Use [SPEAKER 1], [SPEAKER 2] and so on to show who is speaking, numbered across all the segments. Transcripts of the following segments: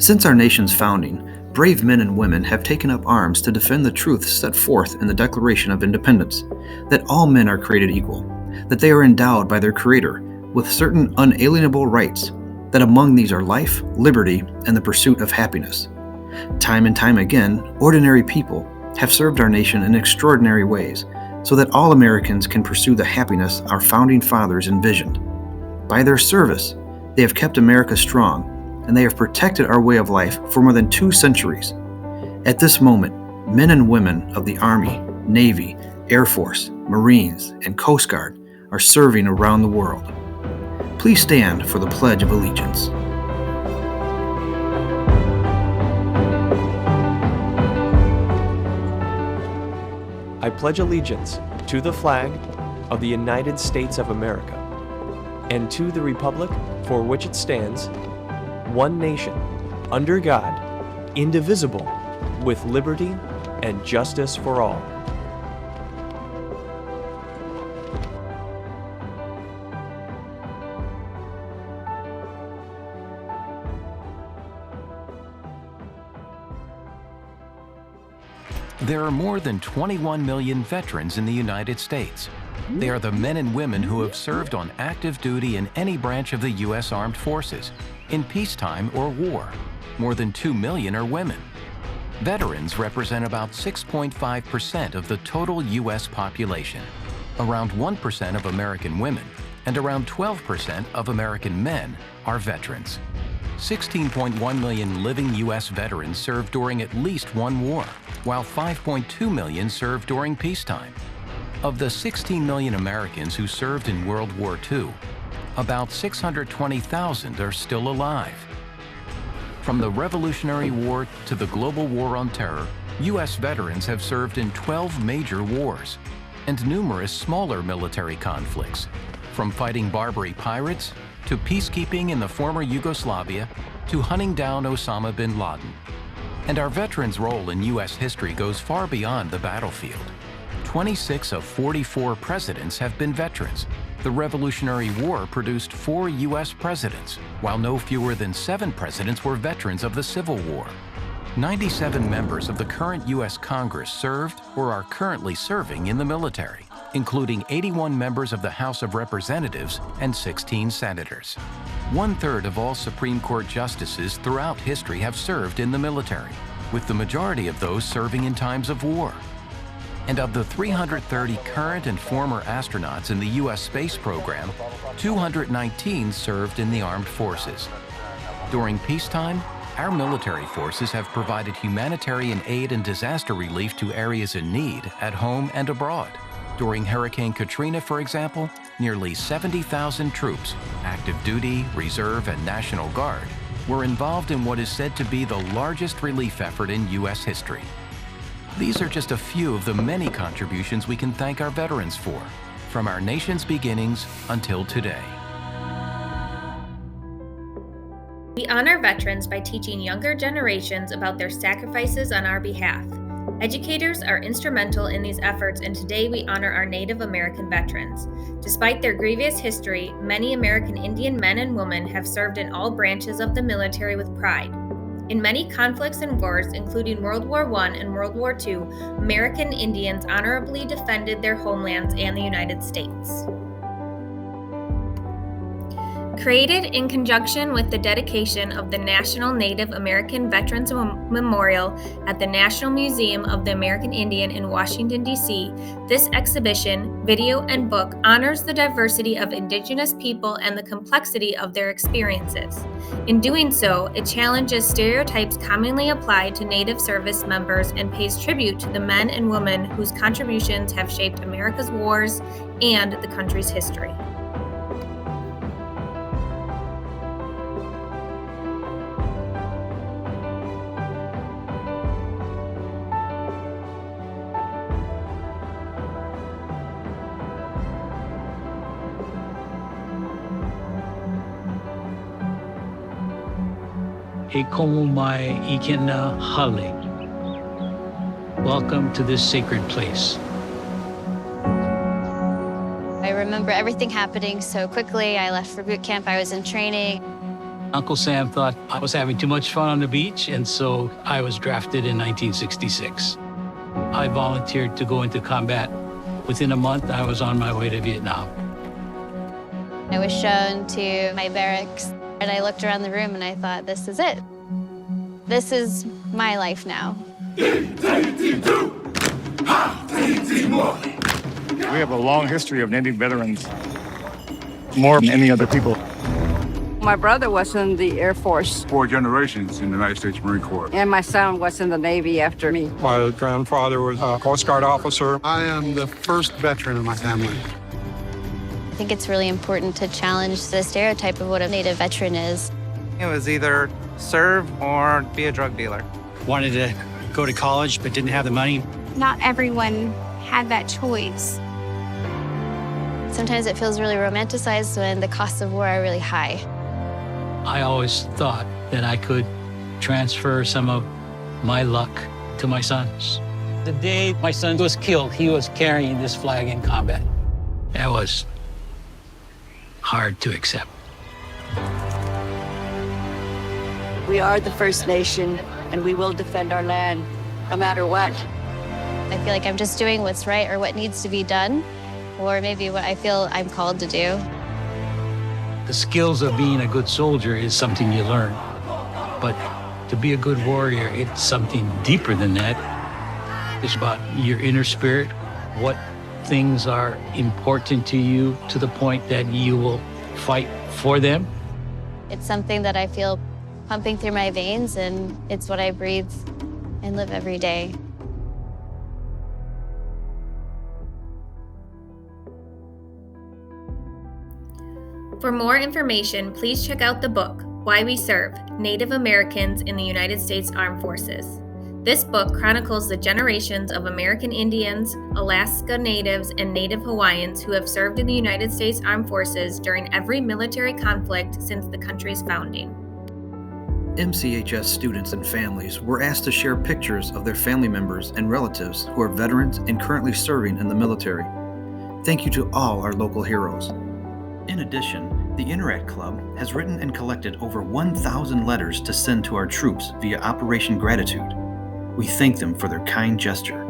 [SPEAKER 1] Since our nation's founding, brave men and women have taken up arms to defend the truths set forth in the Declaration of Independence, that all men are created equal, that they are endowed by their Creator with certain unalienable rights, that among these are life, liberty, and the pursuit of happiness. Time and time again, ordinary people have served our nation in extraordinary ways, so that all Americans can pursue the happiness our founding fathers envisioned. By their service, they have kept America strong, and they have protected our way of life for more than 2 centuries. At this moment, men and women of the Army, Navy, Air Force, Marines, and Coast Guard are serving around the world. Please stand for the Pledge of Allegiance.
[SPEAKER 2] I pledge allegiance to the flag of the United States of America and to the republic for which it stands, one nation, under God, indivisible, with liberty and justice for all.
[SPEAKER 3] There are more than 21 million veterans in the United States. They are the men and women who have served on active duty in any branch of the U.S. Armed Forces, in peacetime or war. More than 2 million are women. Veterans represent about 6.5% of the total U.S. population. Around 1% of American women and around 12% of American men are veterans. 16.1 million living U.S. veterans served during at least one war, while 5.2 million served during peacetime. Of the 16 million Americans who served in World War II, about 620,000 are still alive. From the Revolutionary War to the global war on terror, U.S. veterans have served in 12 major wars and numerous smaller military conflicts, from fighting Barbary pirates to peacekeeping in the former Yugoslavia to hunting down Osama bin Laden. And our veterans' role in U.S. history goes far beyond the battlefield. 26 of 44 presidents have been veterans. The Revolutionary War produced 4 U.S. presidents, while no fewer than 7 presidents were veterans of the Civil War. 97 members of the current U.S. Congress served or are currently serving in the military, including 81 members of the House of Representatives and 16 senators. 1/3 of all Supreme Court justices throughout history have served in the military, with the majority of those serving in times of war. And of the 330 current and former astronauts in the U.S. space program, 219 served in the armed forces. During peacetime, our military forces have provided humanitarian aid and disaster relief to areas in need at home and abroad. During Hurricane Katrina, for example, nearly 70,000 troops, active duty, reserve, and National Guard, were involved in what is said to be the largest relief effort in U.S. history. These are just a few of the many contributions we can thank our veterans for, from our nation's beginnings until today.
[SPEAKER 4] We honor veterans by teaching younger generations about their sacrifices on our behalf. Educators are instrumental in these efforts, and today we honor our Native American veterans. Despite their grievous history, many American Indian men and women have served in all branches of the military with pride. In many conflicts and wars, including World War I and World War II, American Indians honorably defended their homelands and the United States. Created in conjunction with the dedication of the National Native American Veterans Memorial at the National Museum of the American Indian in Washington, D.C., this exhibition, video, and book honors the diversity of Indigenous people and the complexity of their experiences. In doing so, it challenges stereotypes commonly applied to Native service members and pays tribute to the men and women whose contributions have shaped America's wars and the country's history.
[SPEAKER 5] Ekomumai Ikena Hale. Welcome to this sacred place.
[SPEAKER 6] I remember everything happening so quickly. I left for boot camp, I was in training.
[SPEAKER 5] Uncle Sam thought I was having too much fun on the beach, and so I was drafted in 1966. I volunteered to go into combat. Within a month, I was on my way to Vietnam.
[SPEAKER 6] I was shown to my barracks, and I looked around the room and I thought, this is it. This is my life now.
[SPEAKER 7] We have a long history of Native veterans, more than any other people.
[SPEAKER 8] My brother was in the Air Force,
[SPEAKER 9] 4 generations in the United States Marine Corps.
[SPEAKER 8] and my son was in the Navy after me.
[SPEAKER 10] My grandfather was a Coast Guard officer.
[SPEAKER 11] I am the first veteran of my family.
[SPEAKER 6] I think it's really important to challenge the stereotype of what a Native veteran is.
[SPEAKER 12] It was either serve or be a drug dealer.
[SPEAKER 13] Wanted to go to college but didn't have the money.
[SPEAKER 14] Not everyone had that choice.
[SPEAKER 6] Sometimes it feels really romanticized when the costs of war are really high.
[SPEAKER 5] I always thought that I could transfer some of my luck to my sons. The day my son was killed, he was carrying this flag in combat. That was hard to accept.
[SPEAKER 8] We are the First Nation, and we will defend our land, no matter what.
[SPEAKER 6] I feel like I'm just doing what's right or what needs to be done, or maybe what I feel I'm called to do.
[SPEAKER 5] The skills of being a good soldier is something you learn. But to be a good warrior, it's something deeper than that. It's about your inner spirit, what things are important to you to the point that you will fight for them.
[SPEAKER 6] It's something that I feel pumping through my veins, and it's what I breathe and live every day.
[SPEAKER 4] For more information, please check out the book, Why We Serve: Native Americans in the United States Armed Forces. This book chronicles the generations of American Indians, Alaska Natives, and Native Hawaiians who have served in the United States Armed Forces during every military conflict since the country's founding.
[SPEAKER 1] MCHS students and families were asked to share pictures of their family members and relatives who are veterans and currently serving in the military. Thank you to all our local heroes. In addition, the Interact Club has written and collected over 1,000 letters to send to our troops via Operation Gratitude. We thank them for their kind gesture.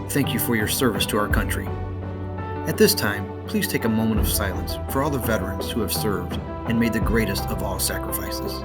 [SPEAKER 1] Thank you for your service to our country. At this time, please take a moment of silence for all the veterans who have served and made the greatest of all sacrifices.